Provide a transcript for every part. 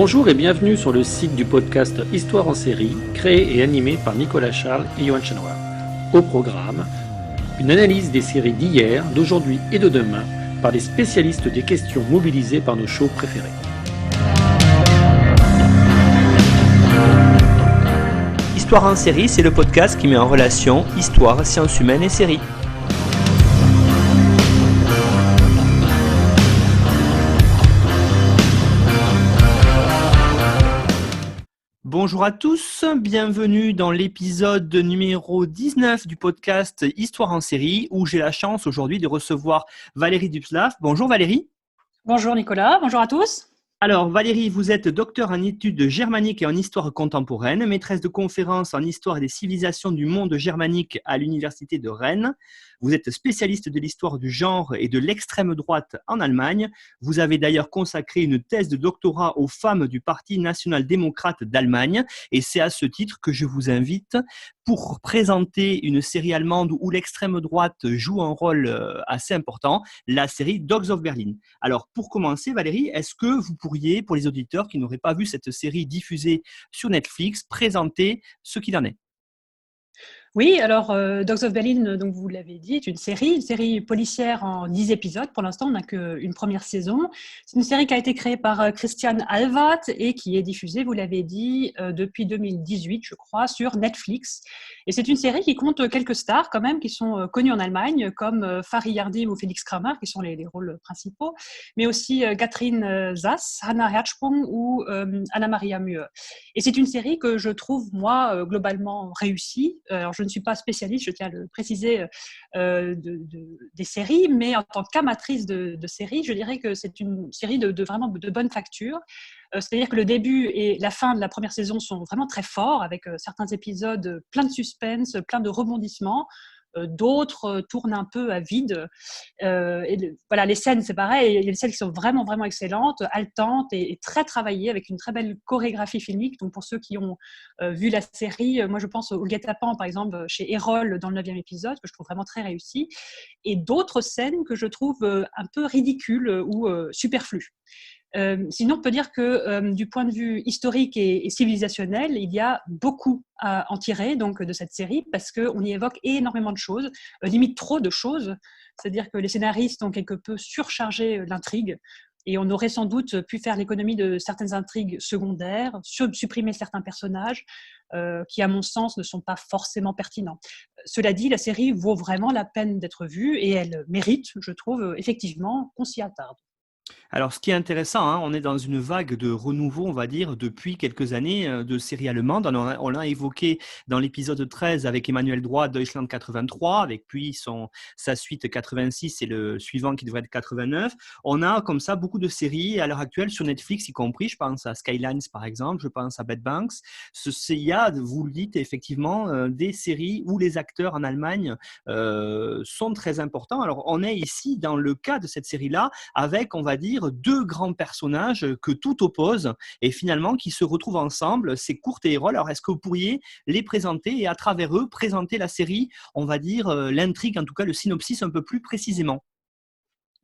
Bonjour et bienvenue sur le site du podcast Histoire en série, créé et animé par Nicolas Charles et Johan Chenoir. Au programme, une analyse des séries d'hier, d'aujourd'hui et de demain par des spécialistes des questions mobilisées par nos shows préférés. Histoire en série, c'est le podcast qui met en relation histoire, sciences humaines et séries. Bonjour à tous, bienvenue dans l'épisode numéro 19 du podcast Histoire en série où j'ai la chance aujourd'hui de recevoir Valérie Dubslav. Bonjour Valérie. Bonjour Nicolas, bonjour à tous. Alors Valérie, vous êtes docteur en études germaniques et en histoire contemporaine, maîtresse de conférences en histoire des civilisations du monde germanique à l'université de Rennes. Vous êtes spécialiste de l'histoire du genre et de l'extrême droite en Allemagne. Vous avez d'ailleurs consacré une thèse de doctorat aux femmes du Parti national-démocrate d'Allemagne. Et c'est à ce titre que je vous invite pour présenter une série allemande où l'extrême droite joue un rôle assez important, la série Dogs of Berlin. Alors pour commencer, Valérie, est-ce que vous pourriez, pour les auditeurs qui n'auraient pas vu cette série diffusée sur Netflix, présenter ce qu'il en est ? Oui, alors Dogs of Berlin, donc vous l'avez dit, est une série policière en 10 épisodes. Pour l'instant, on n'a qu'une première saison. C'est une série qui a été créée par Christian Alvat et qui est diffusée, vous l'avez dit, depuis 2018, je crois, sur Netflix. Et c'est une série qui compte quelques stars quand même, qui sont connues en Allemagne, comme Fari Yardim ou Felix Kramer, qui sont les rôles principaux, mais aussi Katrin Sass, Hannah Herzsprung ou Anna-Maria Mühe. Et c'est une série que je trouve, moi, globalement réussie. Alors, je ne suis pas spécialiste, je tiens à le préciser, des séries, mais en tant qu'amatrice de séries, je dirais que c'est une série vraiment de bonne facture. C'est-à-dire que le début et la fin de la première saison sont vraiment très forts, avec certains épisodes pleins de suspense, pleins de rebondissements. D'autres tournent un peu à vide. Voilà, les scènes, c'est pareil. Il y a des scènes qui sont vraiment, vraiment excellentes, haletantes et très travaillées, avec une très belle chorégraphie filmique. Donc, pour ceux qui ont vu la série, moi, je pense au guet-apens, par exemple, chez Erol, dans le 9e épisode, que je trouve vraiment très réussi. Et d'autres scènes que je trouve un peu ridicules ou superflues. Sinon, on peut dire que du point de vue historique et civilisationnel, il y a beaucoup à en tirer donc, de cette série parce qu'on y évoque énormément de choses, limite trop de choses. C'est-à-dire que les scénaristes ont quelque peu surchargé l'intrigue et on aurait sans doute pu faire l'économie de certaines intrigues secondaires, supprimer certains personnages qui, à mon sens, ne sont pas forcément pertinents. Cela dit, la série vaut vraiment la peine d'être vue et elle mérite, je trouve, effectivement, qu'on s'y attarde. Alors, ce qui est intéressant, on est dans une vague de renouveau, on va dire, depuis quelques années de séries allemandes. On l'a évoqué dans l'épisode 13 avec Emmanuel Droit, Deutschland 83, avec puis sa suite 86 et le suivant qui devrait être 89. On a comme ça beaucoup de séries à l'heure actuelle sur Netflix, y compris, je pense à Skylines par exemple, je pense à Bed Banks. Il y a, vous le dites effectivement, des séries où les acteurs en Allemagne sont très importants. Alors, on est ici dans le cas de cette série-là avec, on va dire, deux grands personnages que tout oppose et finalement qui se retrouvent ensemble, c'est Kurt et Erol. Alors est-ce que vous pourriez les présenter et à travers eux présenter la série, on va dire l'intrigue, en tout cas le synopsis un peu plus précisément?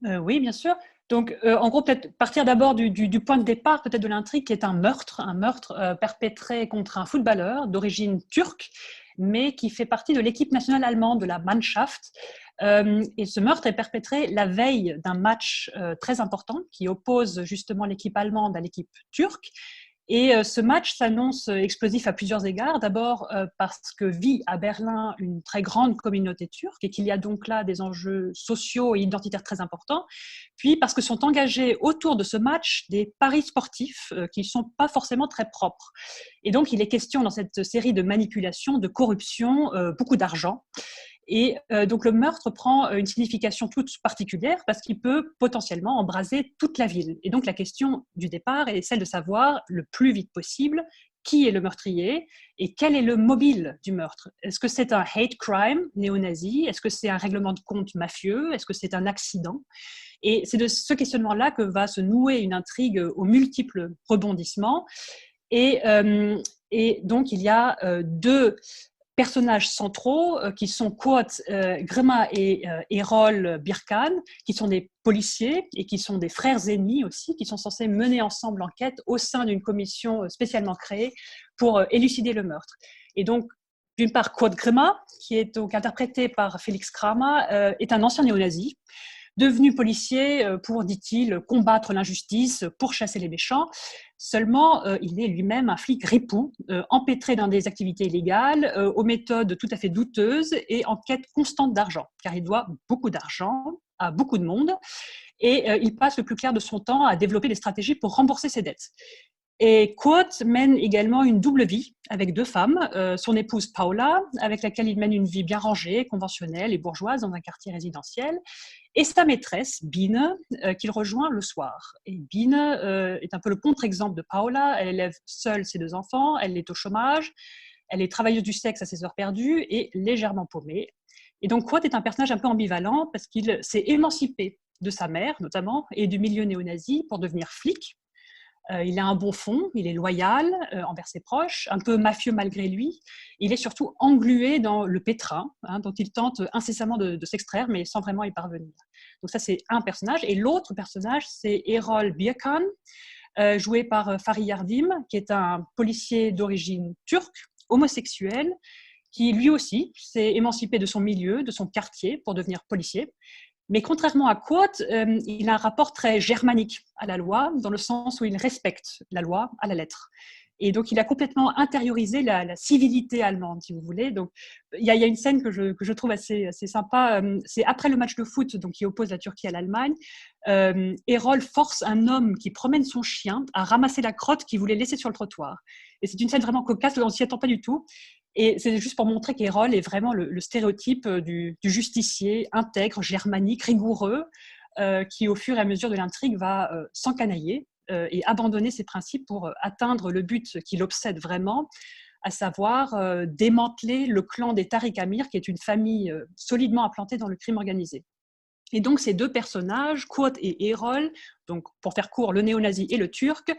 Oui, bien sûr. Donc, en gros, peut-être partir d'abord du point de départ, peut-être de l'intrigue, qui est un meurtre perpétré contre un footballeur d'origine turque, mais qui fait partie de l'équipe nationale allemande, de la Mannschaft. Et ce meurtre est perpétré la veille d'un match très important qui oppose justement l'équipe allemande à l'équipe turque. Et ce match s'annonce explosif à plusieurs égards. D'abord parce que vit à Berlin une très grande communauté turque et qu'il y a donc là des enjeux sociaux et identitaires très importants. Puis parce que sont engagés autour de ce match des paris sportifs qui ne sont pas forcément très propres. Et donc il est question dans cette série de manipulation, de corruption, beaucoup d'argent. Et donc le meurtre prend une signification toute particulière parce qu'il peut potentiellement embraser toute la ville. Et donc la question du départ est celle de savoir le plus vite possible qui est le meurtrier et quel est le mobile du meurtre. Est-ce que c'est un hate crime néo-nazi? Est-ce que c'est un règlement de compte mafieux? Est-ce que c'est un accident? Et c'est de ce questionnement-là que va se nouer une intrigue aux multiples rebondissements. Et donc il y a deux personnages centraux qui sont Quoth Grima et Errol Birkan, qui sont des policiers et qui sont des frères ennemis aussi, qui sont censés mener ensemble l'enquête au sein d'une commission spécialement créée pour élucider le meurtre. Et donc, d'une part, Quoth Grima, qui est donc interprété par Félix Kramer, est un ancien néo-nazi, devenu policier pour, dit-il, combattre l'injustice, pourchasser les méchants. Seulement, il est lui-même un flic ripou, empêtré dans des activités illégales, aux méthodes tout à fait douteuses et en quête constante d'argent, car il doit beaucoup d'argent à beaucoup de monde et il passe le plus clair de son temps à développer des stratégies pour rembourser ses dettes. Et Quoth mène également une double vie avec 2 femmes, son épouse Paula, avec laquelle il mène une vie bien rangée, conventionnelle et bourgeoise dans un quartier résidentiel, et sa maîtresse, Bine, qu'il rejoint le soir. Et Bine est un peu le contre-exemple de Paula. Elle élève seule ses 2 enfants, elle est au chômage, elle est travailleuse du sexe à ses heures perdues et légèrement paumée. Et donc Quoth est un personnage un peu ambivalent parce qu'il s'est émancipé de sa mère, notamment, et du milieu néo-nazi pour devenir flic. Il a un bon fond, il est loyal envers ses proches, un peu mafieux malgré lui. Il est surtout englué dans le pétrin, dont il tente incessamment de s'extraire, mais sans vraiment y parvenir. Donc ça, c'est un personnage. Et l'autre personnage, c'est Errol Birkan, joué par Fahri Yardim, qui est un policier d'origine turque, homosexuel, qui lui aussi s'est émancipé de son milieu, de son quartier, pour devenir policier. Mais contrairement à Quoth, il a un rapport très germanique à la loi, dans le sens où il respecte la loi à la lettre. Et donc, il a complètement intériorisé la civilité allemande, si vous voulez. Donc, il y a une scène que je trouve assez sympa. C'est après le match de foot donc, qui oppose la Turquie à l'Allemagne. Errol force un homme qui promène son chien à ramasser la crotte qu'il voulait laisser sur le trottoir. Et c'est une scène vraiment cocasse, on ne s'y attend pas du tout. Et c'est juste pour montrer qu'Errol est vraiment le stéréotype du justicier intègre, germanique, rigoureux, qui, au fur et à mesure de l'intrigue, va s'encanailler et abandonner ses principes pour atteindre le but qui l'obsède vraiment, à savoir démanteler le clan des Tariq Amir, qui est une famille solidement implantée dans le crime organisé. Et donc, ces 2 personnages, Quoth et Errol, donc pour faire court, le néo-nazi et le turc,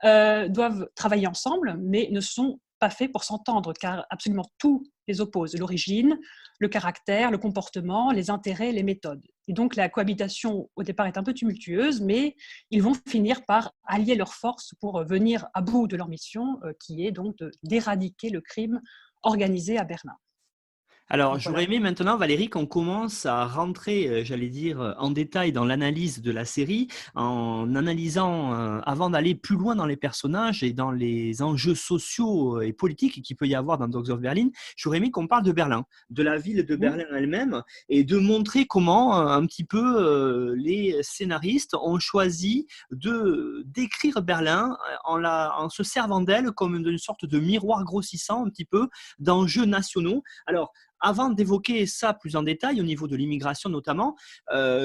doivent travailler ensemble, mais ne sont pas faits pour s'entendre, car absolument tout les oppose, l'origine, le caractère, le comportement, les intérêts, les méthodes. Et donc la cohabitation au départ est un peu tumultueuse, mais ils vont finir par allier leurs forces pour venir à bout de leur mission, qui est donc d'éradiquer le crime organisé à Berlin. Alors, Donc, j'aurais voilà. aimé maintenant, Valérie, qu'on commence à rentrer, j'allais dire, en détail dans l'analyse de la série, en analysant, avant d'aller plus loin dans les personnages et dans les enjeux sociaux et politiques qu'il peut y avoir dans Dogs of Berlin. J'aurais aimé qu'on parle de Berlin, de la ville de Berlin elle-même, et de montrer comment, un petit peu, les scénaristes ont choisi de d'écrire Berlin en se servant d'elle comme une sorte de miroir grossissant, un petit peu, d'enjeux nationaux. Alors, avant d'évoquer ça plus en détail, au niveau de l'immigration notamment,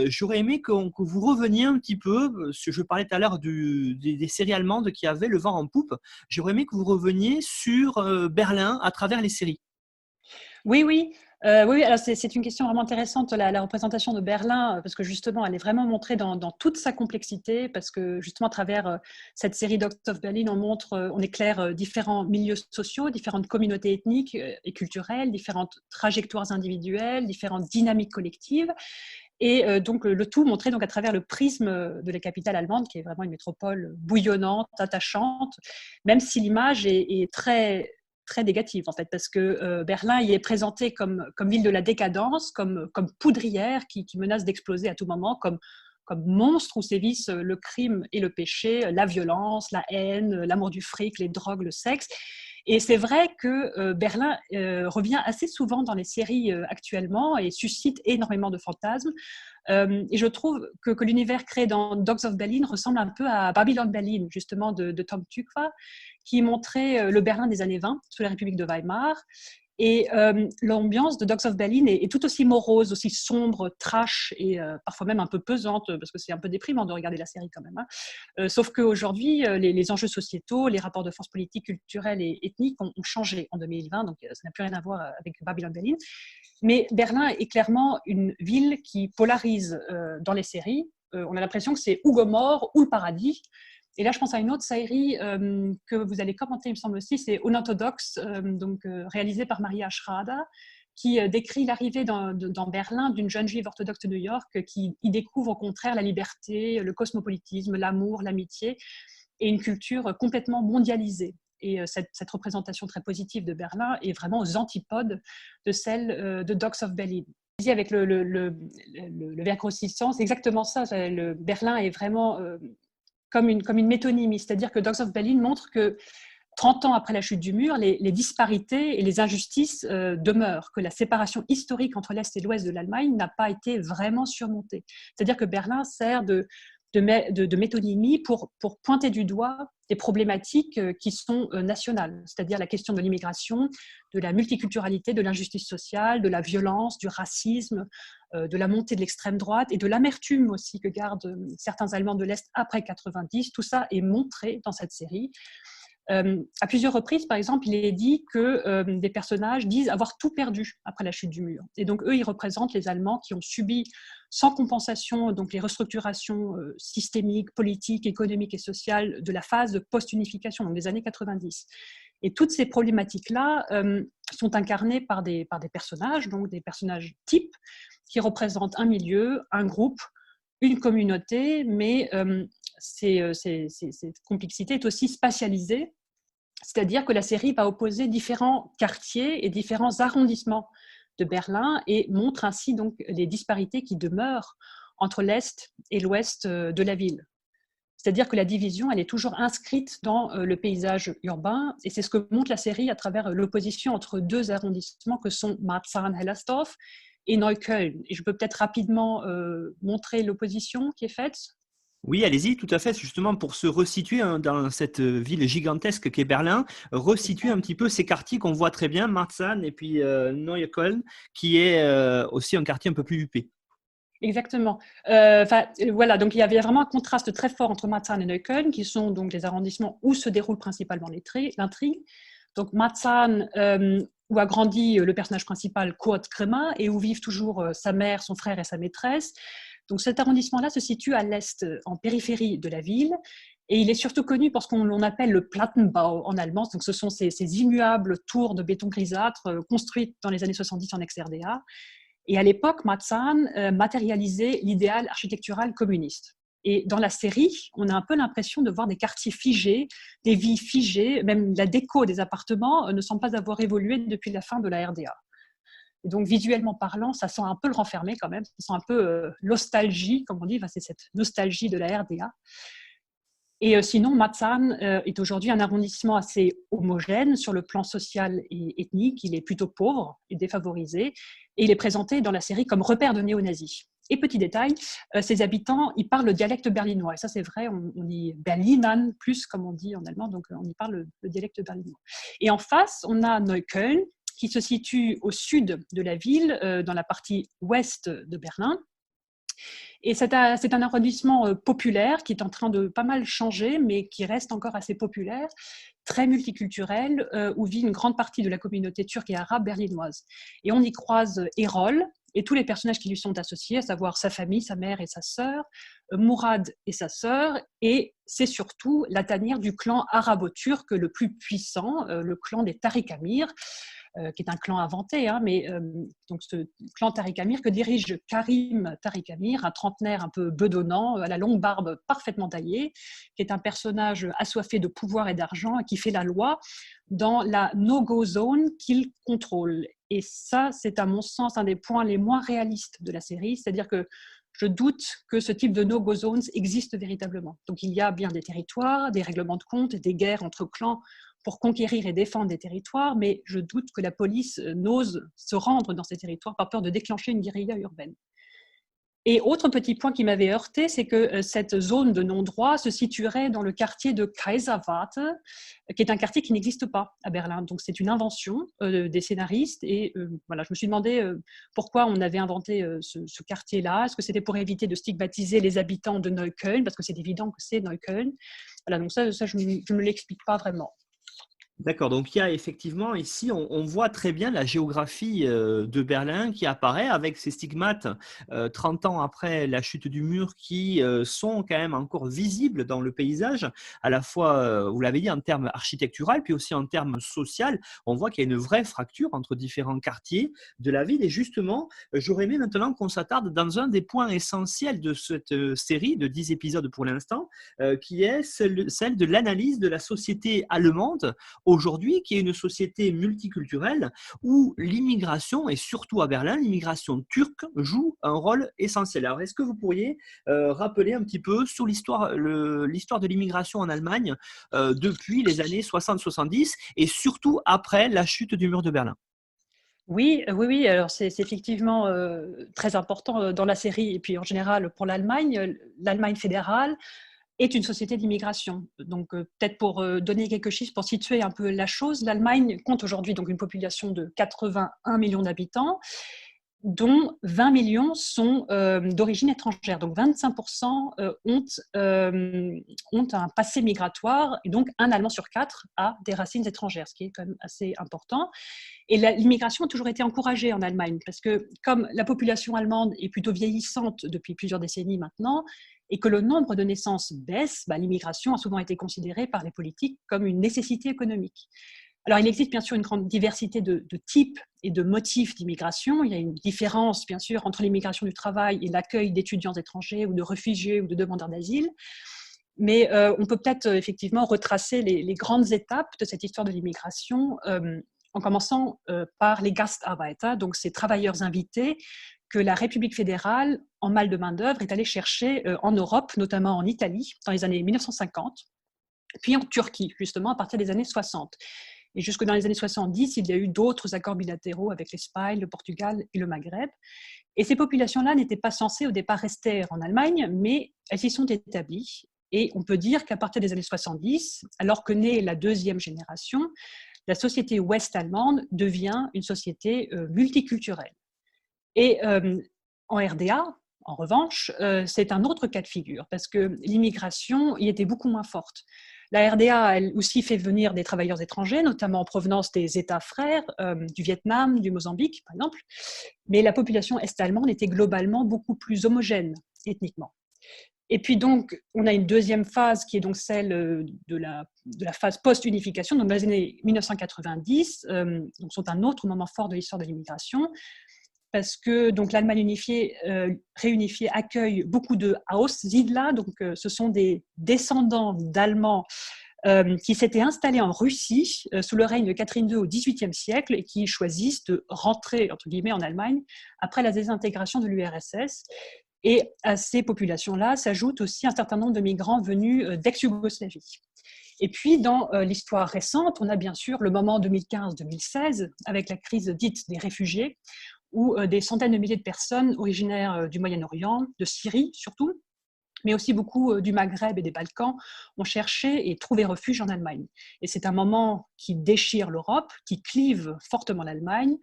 j'aurais aimé que vous reveniez un petit peu, je parlais tout à l'heure des séries allemandes qui avaient le vent en poupe, j'aurais aimé que vous reveniez sur Berlin à travers les séries. Oui. Oui, alors c'est une question vraiment intéressante, la représentation de Berlin, parce que justement, elle est vraiment montrée dans toute sa complexité, parce que justement, à travers cette série Dogs of Berlin, on éclaire différents milieux sociaux, différentes communautés ethniques et culturelles, différentes trajectoires individuelles, différentes dynamiques collectives. Et donc, le tout montré donc, à travers le prisme de la capitale allemande, qui est vraiment une métropole bouillonnante, attachante, même si l'image est très très négative en fait, parce que Berlin y est présenté comme ville de la décadence, comme poudrière qui menace d'exploser à tout moment, comme monstre où sévissent le crime et le péché, la violence, la haine, l'amour du fric, les drogues, le sexe. Et c'est vrai que Berlin revient assez souvent dans les séries actuellement et suscite énormément de fantasmes. Et je trouve que l'univers créé dans Dogs of Berlin ressemble un peu à Babylon Berlin, justement, de Tom Tykwer, qui montrait le Berlin des années 20, sous la République de Weimar. Et l'ambiance de Dogs of Berlin est tout aussi morose, aussi sombre, trash et parfois même un peu pesante, parce que c'est un peu déprimant de regarder la série quand même. Sauf qu'aujourd'hui, les enjeux sociétaux, les rapports de force politiques, culturels et ethniques ont changé en 2020, donc ça n'a plus rien à voir avec Babylon Berlin. Mais Berlin est clairement une ville qui polarise dans les séries. On a l'impression que c'est ou Gomorrhe ou le paradis. Et là, je pense à une autre série que vous allez commenter, il me semble aussi, c'est Unorthodox, réalisée par Maria Schrader, qui décrit l'arrivée dans Berlin d'une jeune juive orthodoxe de New York qui y découvre au contraire la liberté, le cosmopolitisme, l'amour, l'amitié et une culture complètement mondialisée. Et cette représentation très positive de Berlin est vraiment aux antipodes de celle de Dogs of Berlin. Avec le verre grossissant, c'est exactement ça. Le Berlin est vraiment comme une métonymie, c'est-à-dire que Dogs of Berlin montre que 30 ans après la chute du mur, les disparités et les injustices demeurent, que la séparation historique entre l'Est et l'Ouest de l'Allemagne n'a pas été vraiment surmontée. C'est-à-dire que Berlin sert de métonymie pour pointer du doigt des problématiques qui sont nationales, c'est-à-dire la question de l'immigration, de la multiculturalité, de l'injustice sociale, de la violence, du racisme, de la montée de l'extrême droite et de l'amertume aussi que gardent certains Allemands de l'Est après 90. Tout ça est montré dans cette série. À plusieurs reprises, par exemple, il est dit que des personnages disent avoir tout perdu après la chute du mur. Et donc, eux, ils représentent les Allemands qui ont subi sans compensation donc les restructurations systémiques, politiques, économiques et sociales de la phase de post-unification, donc des années 90. Et toutes ces problématiques-là sont incarnées par des personnages, donc des personnages types, qui représentent un milieu, un groupe, une communauté, mais cette complexité est aussi spatialisée, c'est-à-dire que la série va opposer différents quartiers et différents arrondissements de Berlin et montre ainsi donc les disparités qui demeurent entre l'Est et l'Ouest de la ville. C'est-à-dire que la division, elle est toujours inscrite dans le paysage urbain, et c'est ce que montre la série à travers l'opposition entre deux arrondissements que sont Marzahn-Hellersdorf et Neukölln. Et je peux peut-être rapidement montrer l'opposition qui est faite. Oui, allez-y, tout à fait. Justement, pour se resituer dans cette ville gigantesque qu'est Berlin, resituer un petit peu ces quartiers qu'on voit très bien, Marzahn et puis Neukölln, qui est aussi un quartier un peu plus huppé. Exactement. Voilà, donc il y avait vraiment un contraste très fort entre Marzahn et Neukölln, qui sont donc les arrondissements où se déroule principalement l'intrigue. Donc Marzahn, où a grandi le personnage principal Kurt Krömer et où vivent toujours sa mère, son frère et sa maîtresse. Donc cet arrondissement-là se situe à l'est, en périphérie de la ville, et il est surtout connu pour ce qu'on appelle le Plattenbau en allemand. Donc ce sont ces immuables tours de béton grisâtre construites dans les années 70 en ex-RDA. Et à l'époque, Marzahn matérialisait l'idéal architectural communiste. Et dans la série, on a un peu l'impression de voir des quartiers figés, des vies figées, même la déco des appartements ne semble pas avoir évolué depuis la fin de la RDA. Et donc, visuellement parlant, ça sent un peu le renfermé quand même, ça sent un peu nostalgie, comme on dit, c'est cette nostalgie de la RDA. Et sinon, Marzahn est aujourd'hui un arrondissement assez homogène sur le plan social et ethnique. Il est plutôt pauvre et défavorisé, et il est présenté dans la série comme repère de néo-nazis. Et petit détail, ses habitants, ils parlent le dialecte berlinois. Et ça, c'est vrai, on dit Berlinern plus, comme on dit en allemand, donc on y parle le dialecte berlinois. Et en face, on a Neukölln, qui se situe au sud de la ville, dans la partie ouest de Berlin. Et c'est un arrondissement populaire qui est en train de pas mal changer, mais qui reste encore assez populaire, très multiculturel, où vit une grande partie de la communauté turque et arabe berlinoise. Et on y croise Erol et tous les personnages qui lui sont associés, à savoir sa famille, sa mère et sa sœur, Mourad et sa sœur, et c'est surtout la tanière du clan arabo-turc le plus puissant, le clan des Tariq Amir, qui est un clan inventé, mais donc ce clan Tariq Amir que dirige Karim Tariq Amir, un trentenaire un peu bedonnant, à la longue barbe parfaitement taillée, qui est un personnage assoiffé de pouvoir et d'argent et qui fait la loi dans la no-go zone qu'il contrôle. Et ça, c'est à mon sens un des points les moins réalistes de la série, c'est-à-dire que je doute que ce type de no-go zones existe véritablement. Donc il y a bien des territoires, des règlements de compte, des guerres entre clans pour conquérir et défendre des territoires, mais je doute que la police n'ose se rendre dans ces territoires par peur de déclencher une guérilla urbaine. Et autre petit point qui m'avait heurté, c'est que cette zone de non-droit se situerait dans le quartier de Kaiserwarte, qui est un quartier qui n'existe pas à Berlin. Donc c'est une invention des scénaristes. Et voilà, je me suis demandé pourquoi on avait inventé ce quartier-là. Est-ce que c'était pour éviter de stigmatiser les habitants de Neukölln, parce que c'est évident que c'est Neukölln. Voilà, donc ça je ne me l'explique pas vraiment. D'accord, donc il y a effectivement ici, on voit très bien la géographie de Berlin qui apparaît avec ces stigmates 30 ans après la chute du mur qui sont quand même encore visibles dans le paysage, à la fois, vous l'avez dit, en termes architectural, puis aussi en termes social. On voit qu'il y a une vraie fracture entre différents quartiers de la ville. Et justement, j'aurais aimé maintenant qu'on s'attarde dans un des points essentiels de cette série de 10 épisodes pour l'instant, qui est celle de l'analyse de la société allemande aujourd'hui, qui est une société multiculturelle où l'immigration, et surtout à Berlin, l'immigration turque joue un rôle essentiel. Alors, est-ce que vous pourriez rappeler un petit peu sur l'histoire de l'immigration en Allemagne depuis les années 60-70 et surtout après la chute du mur de Berlin? Oui, oui, oui. Alors c'est effectivement très important dans la série et puis en général pour l'Allemagne. L'Allemagne fédérale est une société d'immigration. Donc peut-être pour donner quelques chiffres, pour situer un peu la chose, l'Allemagne compte aujourd'hui donc une population de 81 millions d'habitants, dont 20 millions sont d'origine étrangère. Donc 25% ont un passé migratoire, et donc un Allemand sur quatre a des racines étrangères, ce qui est quand même assez important. Et l'immigration a toujours été encouragée en Allemagne, parce que comme la population allemande est plutôt vieillissante depuis plusieurs décennies maintenant, et que le nombre de naissances baisse, l'immigration a souvent été considérée par les politiques comme une nécessité économique. Alors, il existe bien sûr une grande diversité de types et de motifs d'immigration. Il y a une différence, bien sûr, entre l'immigration du travail et l'accueil d'étudiants étrangers ou de réfugiés ou de demandeurs d'asile. Mais on peut peut-être effectivement retracer les grandes étapes de cette histoire de l'immigration en commençant par les Gastarbeiter, donc ces travailleurs invités que la République fédérale, en mal de main-d'œuvre, est allée chercher en Europe, notamment en Italie, dans les années 1950, puis en Turquie, justement, à partir des années 60. Et jusque dans les années 70, il y a eu d'autres accords bilatéraux avec l'Espagne, le Portugal et le Maghreb. Et ces populations-là n'étaient pas censées au départ rester en Allemagne, mais elles s'y sont établies. Et on peut dire qu'à partir des années 70, alors que naît la deuxième génération, la société ouest-allemande devient une société multiculturelle. Et en RDA, en revanche, c'est un autre cas de figure, parce que l'immigration y était beaucoup moins forte. La RDA, elle aussi fait venir des travailleurs étrangers, notamment en provenance des États frères, du Vietnam, du Mozambique, par exemple. Mais la population est-allemande était globalement beaucoup plus homogène ethniquement. Et puis donc, on a une deuxième phase qui est donc celle de la phase post-unification, donc dans les années 1990, donc sont un autre moment fort de l'histoire de l'immigration, parce que donc l'Allemagne unifiée, réunifiée accueille beaucoup de Aussiedler, donc ce sont des descendants d'Allemands qui s'étaient installés en Russie sous le règne de Catherine II au XVIIIe siècle et qui choisissent de rentrer, entre guillemets, en Allemagne après la désintégration de l'URSS. Et à ces populations-là s'ajoute aussi un certain nombre de migrants venus d'ex-Yougoslavie. Et puis, dans l'histoire récente, on a bien sûr le moment 2015-2016, avec la crise dite des réfugiés, où des centaines de milliers de personnes originaires du Moyen-Orient, de Syrie surtout, mais aussi beaucoup du Maghreb et des Balkans, ont cherché et trouvé refuge en Allemagne. Et c'est un moment qui déchire l'Europe, qui clive fortement l'Allemagne,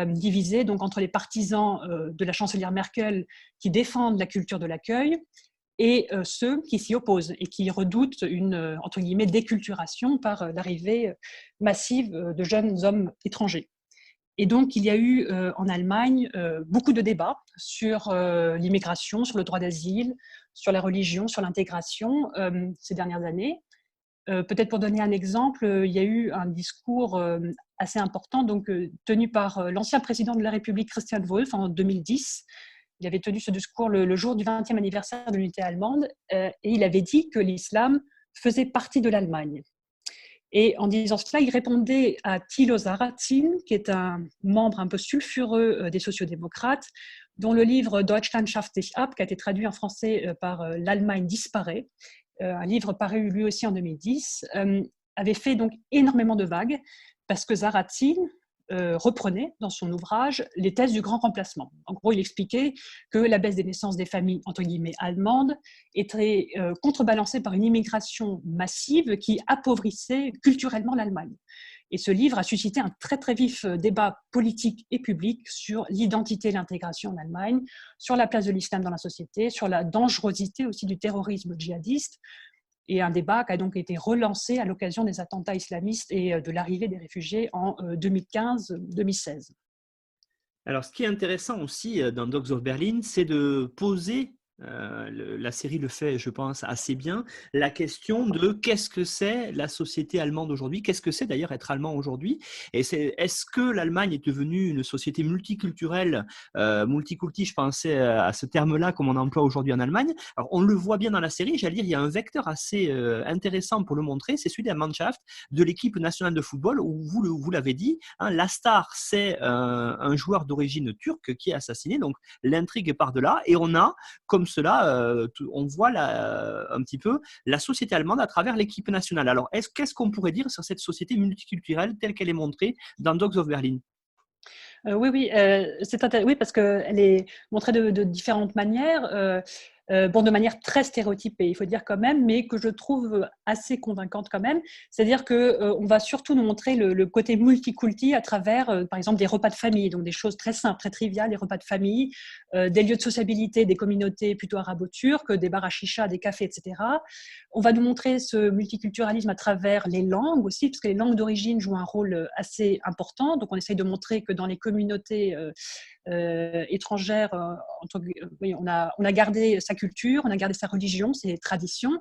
divisée donc entre les partisans de la chancelière Merkel qui défendent la culture de l'accueil et ceux qui s'y opposent et qui redoutent une, entre guillemets, déculturation par l'arrivée massive de jeunes hommes étrangers. Et donc, il y a eu en Allemagne beaucoup de débats sur l'immigration, sur le droit d'asile, sur la religion, sur l'intégration ces dernières années. Peut-être pour donner un exemple, il y a eu un discours assez important donc, tenu par l'ancien président de la République, Christian Wolff, en 2010. Il avait tenu ce discours le jour du 20e anniversaire de l'unité allemande et il avait dit que l'islam faisait partie de l'Allemagne. Et en disant cela, il répondait à Thilo Sarrazin, qui est un membre un peu sulfureux des sociodémocrates, dont le livre Deutschland schafft sich ab, qui a été traduit en français par L'Allemagne disparaît, un livre paru lui aussi en 2010, avait fait donc énormément de vagues, parce que Sarrazin reprenait dans son ouvrage les thèses du grand remplacement. En gros, il expliquait que la baisse des naissances des familles, entre guillemets, allemandes, était contrebalancée par une immigration massive qui appauvrissait culturellement l'Allemagne. Et ce livre a suscité un très très vif débat politique et public sur l'identité et l'intégration en Allemagne, sur la place de l'islam dans la société, sur la dangerosité aussi du terrorisme djihadiste. et un débat qui a donc été relancé à l'occasion des attentats islamistes et de l'arrivée des réfugiés en 2015-2016. Alors, ce qui est intéressant aussi dans Dogs of Berlin, c'est de poser, la série le fait, je pense, assez bien, la question de qu'est-ce que c'est la société allemande aujourd'hui, qu'est-ce que c'est d'ailleurs être allemand aujourd'hui, et est-ce que l'Allemagne est devenue une société multiculturelle, multiculti, je pensais à ce terme-là comme on emploie aujourd'hui en Allemagne. Alors, on le voit bien dans la série, j'allais dire, il y a un vecteur assez intéressant pour le montrer, c'est celui de la Mannschaft, de l'équipe nationale de football, où vous l'avez dit, hein, la star, c'est un joueur d'origine turque qui est assassiné, donc l'intrigue part de là, et on a, comme cela, on voit un petit peu la société allemande à travers l'équipe nationale. Alors, qu'est-ce qu'on pourrait dire sur cette société multiculturelle telle qu'elle est montrée dans Dogs of Berlin? Oui, oui, parce qu'elle est montrée de différentes manières. Bon, de manière très stéréotypée, il faut dire quand même, mais que je trouve assez convaincante quand même. C'est-à-dire qu'on va surtout nous montrer le côté multiculti à travers, par exemple, des repas de famille, donc des choses très simples, très triviales, des repas de famille, des lieux de sociabilité, des communautés plutôt arabo-turques, des bars à chicha, des cafés, etc. On va nous montrer ce multiculturalisme à travers les langues aussi, parce que les langues d'origine jouent un rôle assez important. Donc, on essaye de montrer que dans les communautés étrangères, oui, on a gardé sa culture, on a gardé sa religion, ses traditions.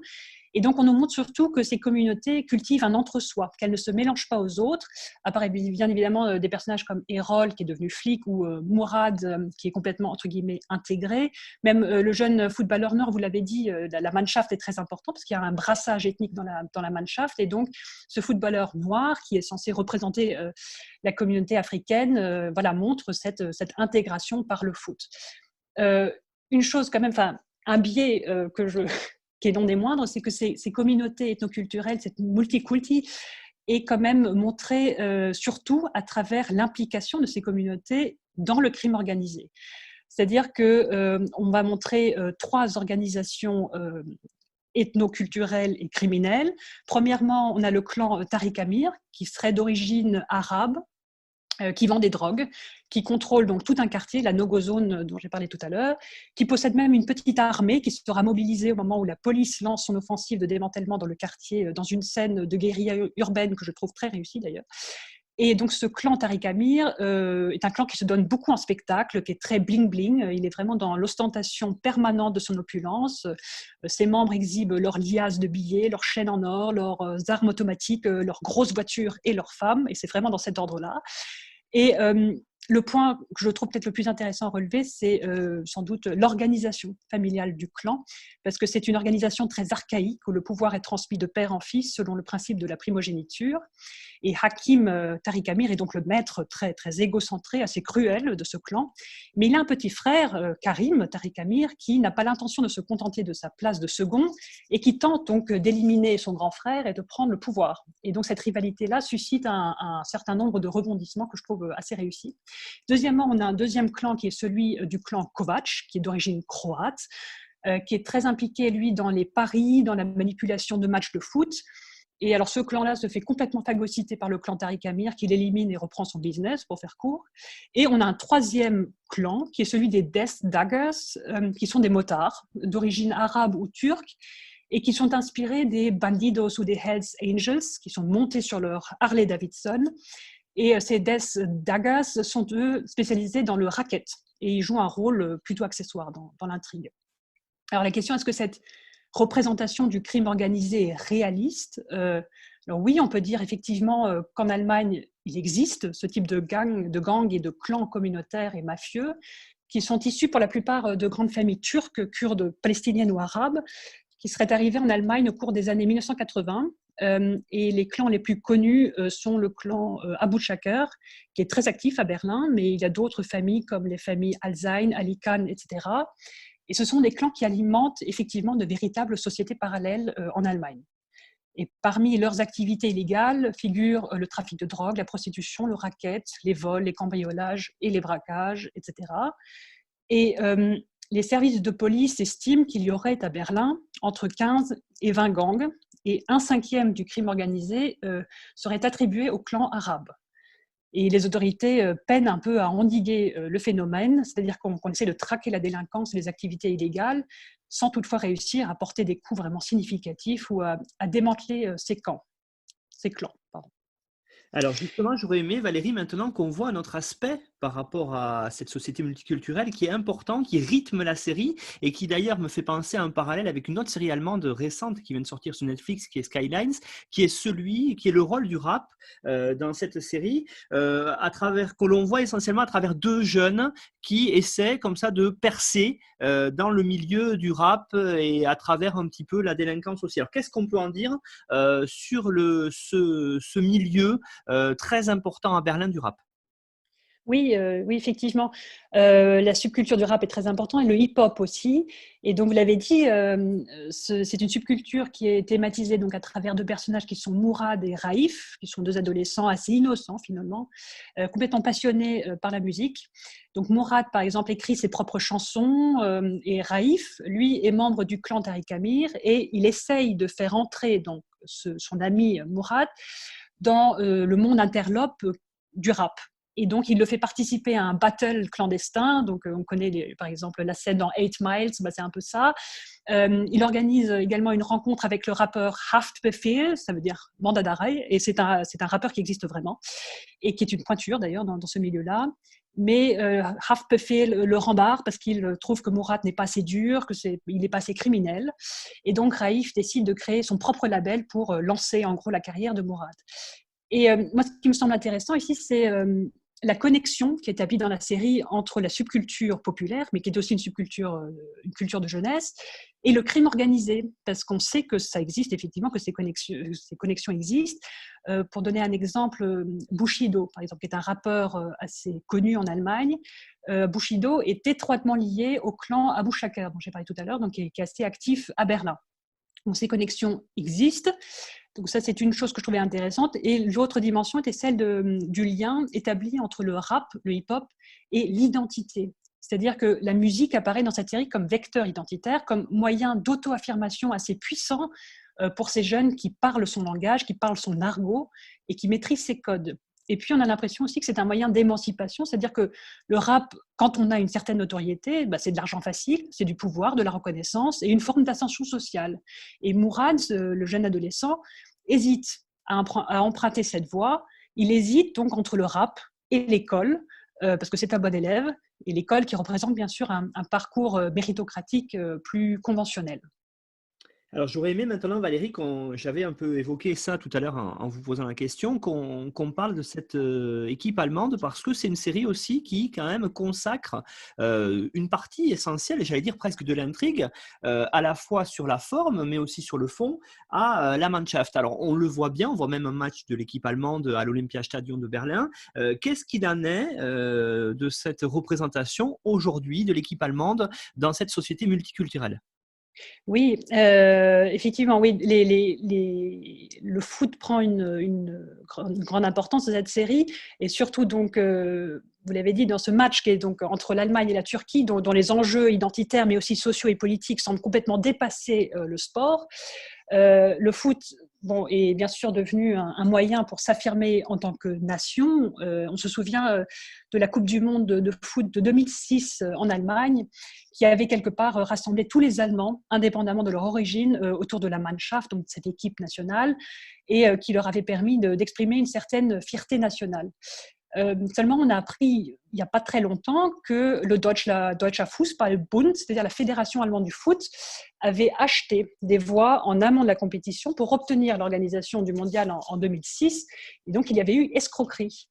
Et donc, on nous montre surtout que ces communautés cultivent un entre-soi, qu'elles ne se mélangent pas aux autres, à part bien évidemment des personnages comme Erol, qui est devenu flic, ou Mourad, qui est complètement, entre guillemets, intégré. Même le jeune footballeur nord, vous l'avez dit, la Mannschaft est très importante, parce qu'il y a un brassage ethnique dans la Mannschaft. Et donc, ce footballeur noir, qui est censé représenter la communauté africaine, voilà, montre cette intégration par le foot. Une chose quand même, un biais qui est non des moindres, c'est que ces communautés ethnoculturelles, cette multiculti, est quand même montrée surtout à travers l'implication de ces communautés dans le crime organisé. C'est-à-dire qu'on va montrer 3 organisations ethnoculturelles et criminelles. Premièrement, on a le clan Tariq Amir, qui serait d'origine arabe, qui vend des drogues, qui contrôle donc tout un quartier, la no-go zone dont j'ai parlé tout à l'heure, qui possède même une petite armée qui sera mobilisée au moment où la police lance son offensive de démantèlement dans le quartier, dans une scène de guérilla urbaine que je trouve très réussie d'ailleurs. Et donc ce clan Tariq Amir est un clan qui se donne beaucoup en spectacle, qui est très bling-bling. Il est vraiment dans l'ostentation permanente de son opulence. Ses membres exhibent leurs liasses de billets, leurs chaînes en or, leurs armes automatiques, leurs grosses voitures et leurs femmes. Et c'est vraiment dans cet ordre-là. Et le point que je trouve peut-être le plus intéressant à relever, c'est sans doute l'organisation familiale du clan, parce que c'est une organisation très archaïque où le pouvoir est transmis de père en fils selon le principe de la primogéniture. Et Hakim Tariq Amir est donc le maître très, très égocentré, assez cruel de ce clan. Mais il a un petit frère, Karim Tariq Amir, qui n'a pas l'intention de se contenter de sa place de second et qui tente donc d'éliminer son grand frère et de prendre le pouvoir. Et donc cette rivalité-là suscite un certain nombre de rebondissements que je trouve assez réussis. Deuxièmement, on a un deuxième clan qui est celui du clan Kovac, qui est d'origine croate, qui est très impliqué, lui, dans les paris, dans la manipulation de matchs de foot. Et alors, ce clan-là se fait complètement phagocyter par le clan Tariq Amir, qui l'élimine et reprend son business, pour faire court. Et on a un troisième clan, qui est celui des Death Daggers, qui sont des motards, d'origine arabe ou turque, et qui sont inspirés des Bandidos ou des Hells Angels, qui sont montés sur leur Harley Davidson. Et ces Death Daggers sont, eux, spécialisés dans le racket, et ils jouent un rôle plutôt accessoire dans l'intrigue. Alors, la question, est-ce que cette représentation du crime organisé est réaliste? Alors oui, on peut dire effectivement qu'en Allemagne, il existe ce type de gangs et de clans communautaires et mafieux qui sont issus pour la plupart de grandes familles turques, kurdes, palestiniennes ou arabes, qui seraient arrivés en Allemagne au cours des années 1980. Et les clans les plus connus sont le clan Abu Shaker, qui est très actif à Berlin, mais il y a d'autres familles comme les familles Al-Zain, Ali Khan, etc. Et ce sont des clans qui alimentent effectivement de véritables sociétés parallèles en Allemagne. Et parmi leurs activités illégales figurent le trafic de drogue, la prostitution, le racket, les vols, les cambriolages et les braquages, etc. Et les services de police estiment qu'il y aurait à Berlin entre 15 et 20 gangs, et 1/5 du crime organisé serait attribué au clan arabe. Et les autorités peinent un peu à endiguer le phénomène, c'est-à-dire qu'on essaie de traquer la délinquance et les activités illégales, sans toutefois réussir à porter des coups vraiment significatifs ou à démanteler ces clans. Pardon. Alors justement, j'aurais aimé, Valérie, maintenant qu'on voit un autre aspect par rapport à cette société multiculturelle qui est important, qui rythme la série et qui d'ailleurs me fait penser à un parallèle avec une autre série allemande récente qui vient de sortir sur Netflix, qui est Skylines, qui est le rôle du rap dans cette série, à travers que l'on voit essentiellement à travers deux jeunes qui essaient comme ça de percer dans le milieu du rap et à travers un petit peu la délinquance aussi. Alors qu'est-ce qu'on peut en dire sur ce milieu très important à Berlin du rap? Oui, oui, effectivement. La subculture du rap est très importante et le hip-hop aussi. Et donc, vous l'avez dit, c'est une subculture qui est thématisée donc, à travers deux personnages qui sont Mourad et Raïf, qui sont deux adolescents assez innocents finalement, complètement passionnés par la musique. Donc, Mourad, par exemple, écrit ses propres chansons et Raïf, lui, est membre du clan Tariq Amir et il essaye de faire entrer donc, son ami Mourad dans le monde interlope du rap. Et donc, il le fait participer à un battle clandestin. Donc, on connaît par exemple la scène dans 8 Miles, bah, c'est un peu ça. Il organise également une rencontre avec le rappeur Haftbefehl, ça veut dire mandat d'arrêt, et c'est un rappeur qui existe vraiment, et qui est une pointure d'ailleurs dans ce milieu-là. Mais Haftbefehl le rembarre parce qu'il trouve que Mourad n'est pas assez dur, qu'il n'est pas assez criminel. Et donc, Raïf décide de créer son propre label pour lancer en gros la carrière de Mourad. Et moi, ce qui me semble intéressant ici, c'est la connexion qui est établie dans la série entre la subculture populaire, mais qui est aussi une culture de jeunesse, et le crime organisé, parce qu'on sait que ça existe effectivement, que ces connexions existent. Pour donner un exemple, Bushido, par exemple, qui est un rappeur assez connu en Allemagne, Bushido est étroitement lié au clan Abu Shaka, dont j'ai parlé tout à l'heure, donc qui est assez actif à Berlin. Donc, ces connexions existent. Donc ça, c'est une chose que je trouvais intéressante. Et l'autre dimension était celle du lien établi entre le rap, le hip-hop et l'identité. C'est-à-dire que la musique apparaît dans cette série comme vecteur identitaire, comme moyen d'auto-affirmation assez puissant pour ces jeunes qui parlent son langage, qui parlent son argot et qui maîtrisent ses codes. Et puis, on a l'impression aussi que c'est un moyen d'émancipation, c'est-à-dire que le rap, quand on a une certaine notoriété, bah, c'est de l'argent facile, c'est du pouvoir, de la reconnaissance et une forme d'ascension sociale. Et Mourad, le jeune adolescent, hésite à emprunter cette voie. Il hésite donc entre le rap et l'école, parce que c'est un bon élève, et l'école qui représente bien sûr un parcours méritocratique plus conventionnel. Alors, j'aurais aimé maintenant, Valérie, j'avais un peu évoqué ça tout à l'heure en vous posant la question, qu'on parle de cette équipe allemande parce que c'est une série aussi qui, quand même, consacre une partie essentielle, j'allais dire presque de l'intrigue, à la fois sur la forme, mais aussi sur le fond, à la Mannschaft. Alors, on le voit bien, on voit même un match de l'équipe allemande à l'Olympiastadion de Berlin. Qu'est-ce qu'il en est de cette représentation aujourd'hui de l'équipe allemande dans cette société multiculturelle? Oui, effectivement, oui, le foot prend une grande importance dans cette série et surtout donc, vous l'avez dit, dans ce match qui est donc entre l'Allemagne et la Turquie, dont les enjeux identitaires mais aussi sociaux et politiques semblent complètement dépasser le sport. Le foot est bien sûr devenu un moyen pour s'affirmer en tant que nation. On se souvient de la Coupe du monde de foot de 2006 en Allemagne, qui avait quelque part rassemblé tous les Allemands, indépendamment de leur origine, autour de la Mannschaft, donc cette équipe nationale, et qui leur avait permis d'exprimer une certaine fierté nationale. Seulement, on a appris il n'y a pas très longtemps que le Deutscher Fußball-Bund, c'est-à-dire la Fédération allemande du foot, avait acheté des voix en amont de la compétition pour obtenir l'organisation du mondial en 2006. Et donc, il y avait eu escroquerie.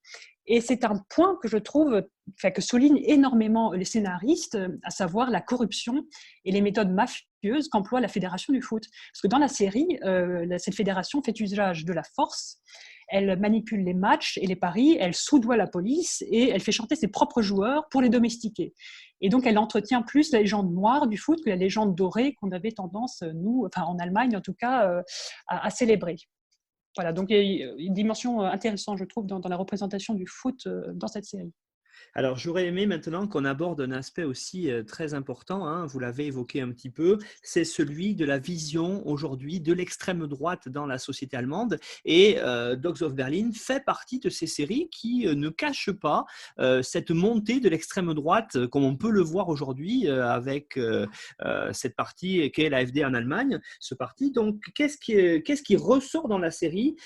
Et c'est un point que je trouve, que soulignent énormément les scénaristes, à savoir la corruption et les méthodes mafieuses qu'emploie la Fédération du foot. Parce que dans la série, cette fédération fait usage de la force, elle manipule les matchs et les paris, elle soudoie la police et elle fait chanter ses propres joueurs pour les domestiquer. Et donc, elle entretient plus la légende noire du foot que la légende dorée qu'on avait tendance, nous, enfin en Allemagne en tout cas, à célébrer. Voilà, donc il y a une dimension intéressante, je trouve, dans la représentation du foot dans cette série. Alors, j'aurais aimé maintenant qu'on aborde un aspect aussi très important, hein, vous l'avez évoqué un petit peu, c'est celui de la vision aujourd'hui de l'extrême droite dans la société allemande. Et Dogs of Berlin fait partie de ces séries qui ne cachent pas cette montée de l'extrême droite, comme on peut le voir aujourd'hui avec cette partie qu'est l'AfD en Allemagne, ce parti. Donc, qu'est-ce qui ressort dans la série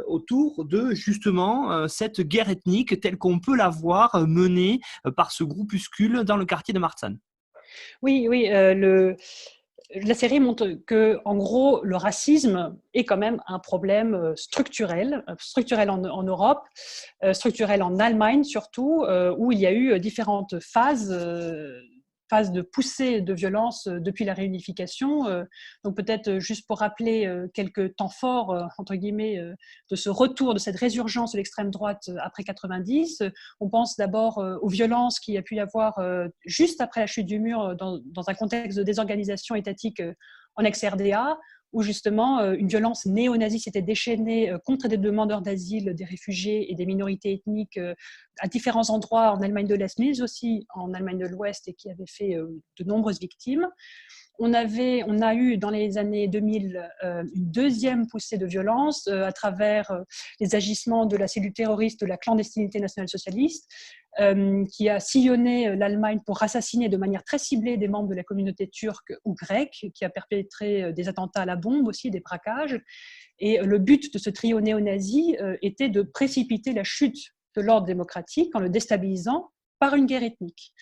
autour de justement cette guerre ethnique telle qu'on peut la voir menée par ce groupuscule dans le quartier de Marzahn? Oui, oui, la série montre que, en gros, le racisme est quand même un problème structurel en Europe, structurel en Allemagne surtout, où il y a eu différentes phases de poussée de violence depuis la réunification. Donc peut-être juste pour rappeler quelques temps forts, entre guillemets, de ce retour, de cette résurgence de l'extrême droite après 90. On pense d'abord aux violences qu'il y a pu y avoir juste après la chute du mur dans un contexte de désorganisation étatique en ex-RDA, où justement une violence néo-nazie s'était déchaînée contre des demandeurs d'asile, des réfugiés et des minorités ethniques à différents endroits en Allemagne de l'Est, mais aussi en Allemagne de l'Ouest, et qui avait fait de nombreuses victimes. On a eu dans les années 2000 une deuxième poussée de violence à travers les agissements de la cellule terroriste de la clandestinité nationale socialiste, qui a sillonné l'Allemagne pour assassiner de manière très ciblée des membres de la communauté turque ou grecque, qui a perpétré des attentats à la bombe aussi, des braquages. Et le but de ce trio néo-nazi était de précipiter la chute de l'ordre démocratique en le déstabilisant par une guerre ethnique.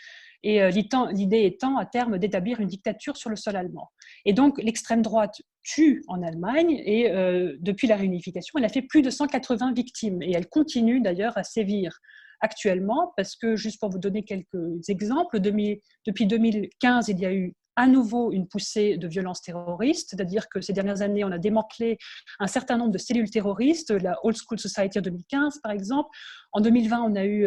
Et l'idée étant à terme d'établir une dictature sur le sol allemand. Et donc l'extrême droite tue en Allemagne, et depuis la réunification, elle a fait plus de 180 victimes, et elle continue d'ailleurs à sévir actuellement, parce que, juste pour vous donner quelques exemples, depuis 2015, il y a eu à nouveau une poussée de violences terroristes, c'est-à-dire que ces dernières années, on a démantelé un certain nombre de cellules terroristes, la Old School Society en 2015 par exemple. En 2020, on a eu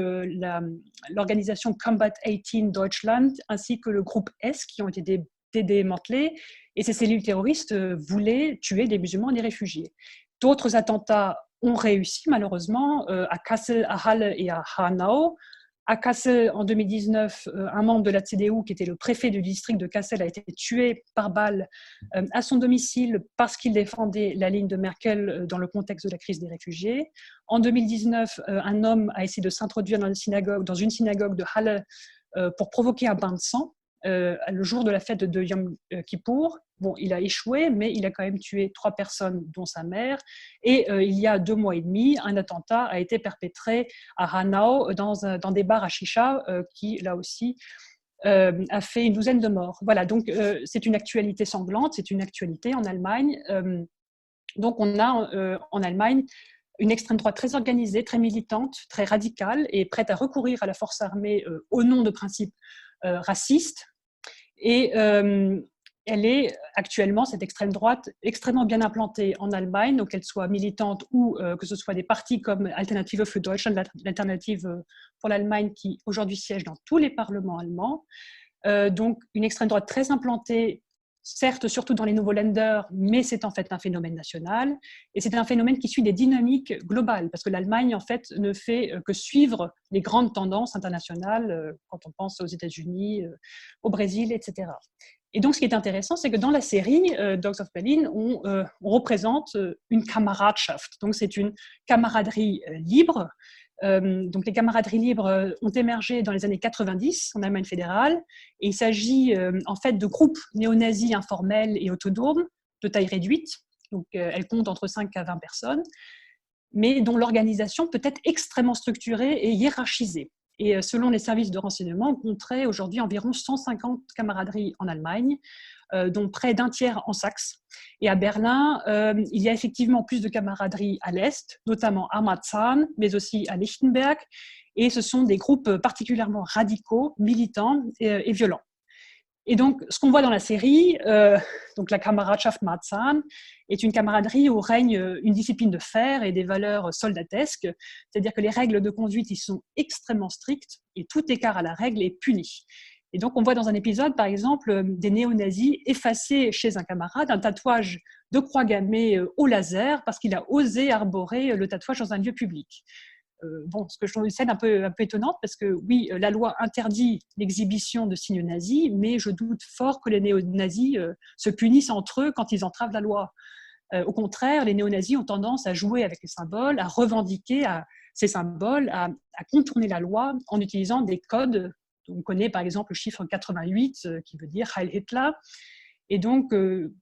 l'organisation Combat 18 Deutschland ainsi que le groupe S qui ont été démantelés, et ces cellules terroristes voulaient tuer des musulmans et des réfugiés. D'autres attentats ont réussi malheureusement à Kassel, à Halle et à Hanau. À Kassel, en 2019, un membre de la CDU, qui était le préfet du district de Kassel, a été tué par balle à son domicile parce qu'il défendait la ligne de Merkel dans le contexte de la crise des réfugiés. En 2019, un homme a essayé de s'introduire dans une synagogue de Halle pour provoquer un bain de sang le jour de la fête de Yom Kippour. Bon, il a échoué, mais il a quand même tué 3 personnes, dont sa mère. Et il y a 2 mois et demi, un attentat a été perpétré à Hanau dans des bars à chicha qui, là aussi, a fait une douzaine de morts. Voilà, donc c'est une actualité sanglante, c'est une actualité en Allemagne. Donc on a en Allemagne une extrême droite très organisée, très militante, très radicale et prête à recourir à la force armée au nom de principes racistes. Et elle est actuellement, cette extrême droite, extrêmement bien implantée en Allemagne, donc qu'elle soit militante ou que ce soit des partis comme Alternative für Deutschland, l'alternative pour l'Allemagne, qui aujourd'hui siège dans tous les parlements allemands. Donc une extrême droite très implantée, certes surtout dans les nouveaux Länder, mais c'est en fait un phénomène national, et c'est un phénomène qui suit des dynamiques globales, parce que l'Allemagne en fait ne fait que suivre les grandes tendances internationales, quand on pense aux États-Unis, au Brésil, etc. Et donc ce qui est intéressant, c'est que dans la série Dogs of Berlin, on représente une Kameradschaft, donc c'est une camaraderie libre. Donc les camaraderies libres ont émergé dans les années 90 en Allemagne fédérale, et il s'agit en fait de groupes néo-nazis informels et autonomes de taille réduite, donc elles comptent entre 5 à 20 personnes, mais dont l'organisation peut être extrêmement structurée et hiérarchisée. Et selon les services de renseignement, on compterait aujourd'hui environ 150 camaraderies en Allemagne, dont près d'un tiers en Saxe. Et à Berlin, il y a effectivement plus de camaraderies à l'Est, notamment à Marzahn, mais aussi à Lichtenberg. Et ce sont des groupes particulièrement radicaux, militants et violents. Et donc, ce qu'on voit dans la série, donc la Kameradschaft Marzahn, est une camaraderie où règne une discipline de fer et des valeurs soldatesques, c'est-à-dire que les règles de conduite y sont extrêmement strictes et tout écart à la règle est puni. Et donc, on voit dans un épisode, par exemple, des néo-nazis effacer chez un camarade un tatouage de croix gammée au laser parce qu'il a osé arborer le tatouage dans un lieu public. Ce que je trouve une scène un peu étonnante, parce que oui, la loi interdit l'exhibition de signes nazis, mais je doute fort que les néo-nazis se punissent entre eux quand ils entravent la loi. Au contraire, les néo-nazis ont tendance à jouer avec les symboles, à revendiquer ces symboles, à contourner la loi en utilisant des codes. On connaît par exemple le chiffre 88 qui veut dire Heil Hitler. Et donc,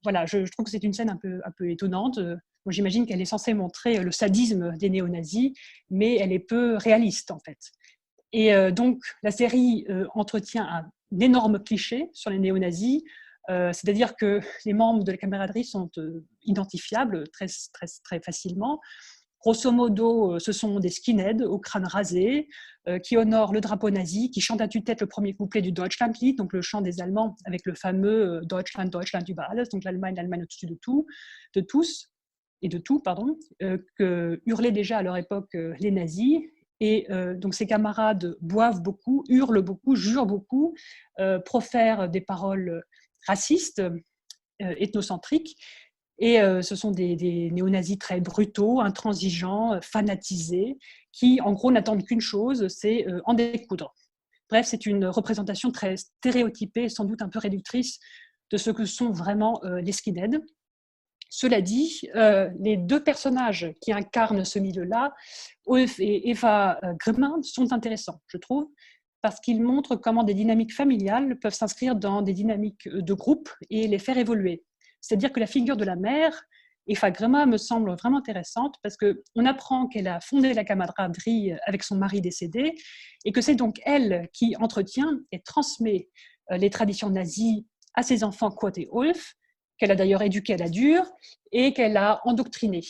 voilà, je trouve que c'est une scène un peu étonnante. Moi, j'imagine qu'elle est censée montrer le sadisme des néo-nazis, mais elle est peu réaliste en fait. Et donc, la série entretient un énorme cliché sur les néo-nazis, c'est-à-dire que les membres de la camaraderie sont identifiables très facilement. Grosso modo, ce sont des skinheads au crâne rasé qui honorent le drapeau nazi, qui chantent à tue-tête le premier couplet du Deutschlandlied, donc le chant des Allemands avec le fameux Deutschland, Deutschland über alles, donc l'Allemagne au-dessus de tout, de tous et de tout, pardon, que hurlaient déjà à leur époque les nazis. Et donc ces camarades boivent beaucoup, hurlent beaucoup, jurent beaucoup, profèrent des paroles racistes, ethnocentriques. Et ce sont des néo-nazis très brutaux, intransigeants, fanatisés, qui en gros n'attendent qu'une chose, c'est en découdre. Bref, c'est une représentation très stéréotypée, sans doute un peu réductrice de ce que sont vraiment les skinheads. Cela dit, les deux personnages qui incarnent ce milieu-là, Ulf et Eva Grimm, sont intéressants, je trouve, parce qu'ils montrent comment des dynamiques familiales peuvent s'inscrire dans des dynamiques de groupe et les faire évoluer. C'est-à-dire que la figure de la mère, Eva Grimm, me semble vraiment intéressante parce qu'on apprend qu'elle a fondé la camaraderie avec son mari décédé et que c'est donc elle qui entretient et transmet les traditions nazies à ses enfants, Kurt et Ulf, qu'elle a d'ailleurs éduqué à la dure et qu'elle a endoctriné.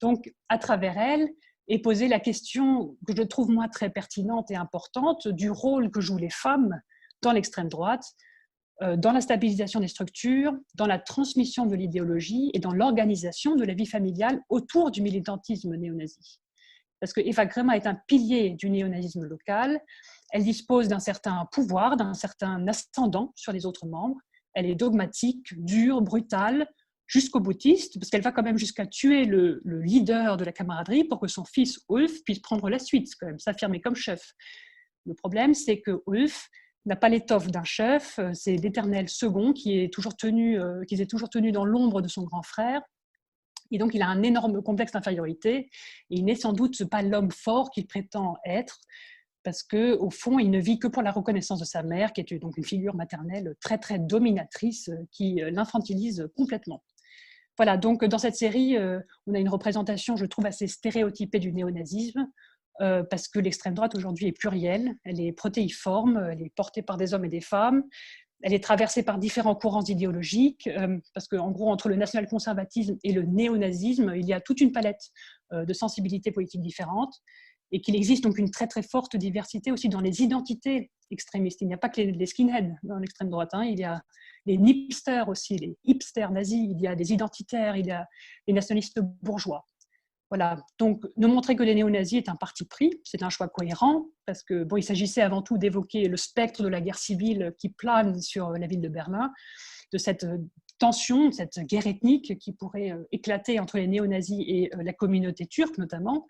Donc, à travers elle, est posée la question que je trouve moi très pertinente et importante du rôle que jouent les femmes dans l'extrême droite, dans la stabilisation des structures, dans la transmission de l'idéologie et dans l'organisation de la vie familiale autour du militantisme néo-nazi. Parce que Eva Grimm est un pilier du néonazisme local, elle dispose d'un certain pouvoir, d'un certain ascendant sur les autres membres, elle est dogmatique, dure, brutale, jusqu'au boutiste, parce qu'elle va quand même jusqu'à tuer le leader de la camaraderie pour que son fils Ulf puisse prendre la suite, quand même, s'affirmer comme chef. Le problème, c'est que Ulf n'a pas l'étoffe d'un chef, c'est l'éternel second qui est toujours tenu dans l'ombre de son grand frère. Et donc, il a un énorme complexe d'infériorité. Et il n'est sans doute pas l'homme fort qu'il prétend être, parce qu'au fond, il ne vit que pour la reconnaissance de sa mère, qui est donc une figure maternelle très, très dominatrice, qui l'infantilise complètement. Voilà, donc dans cette série, on a une représentation, je trouve, assez stéréotypée du néonazisme, parce que l'extrême droite aujourd'hui est plurielle, elle est protéiforme, elle est portée par des hommes et des femmes, elle est traversée par différents courants idéologiques, parce qu'en gros, entre le national-conservatisme et le néonazisme, il y a toute une palette de sensibilités politiques différentes, et qu'il existe donc une très très forte diversité aussi dans les identités extrémistes. Il n'y a pas que les skinheads dans l'extrême droite, hein. Il y a les nipsters aussi, les hipsters nazis, il y a des identitaires, il y a les nationalistes bourgeois. Voilà, donc ne montrer que les néo-nazis est un parti pris, c'est un choix cohérent, parce que il s'agissait avant tout d'évoquer le spectre de la guerre civile qui plane sur la ville de Berlin, de cette tension, cette guerre ethnique qui pourrait éclater entre les néo-nazis et la communauté turque notamment.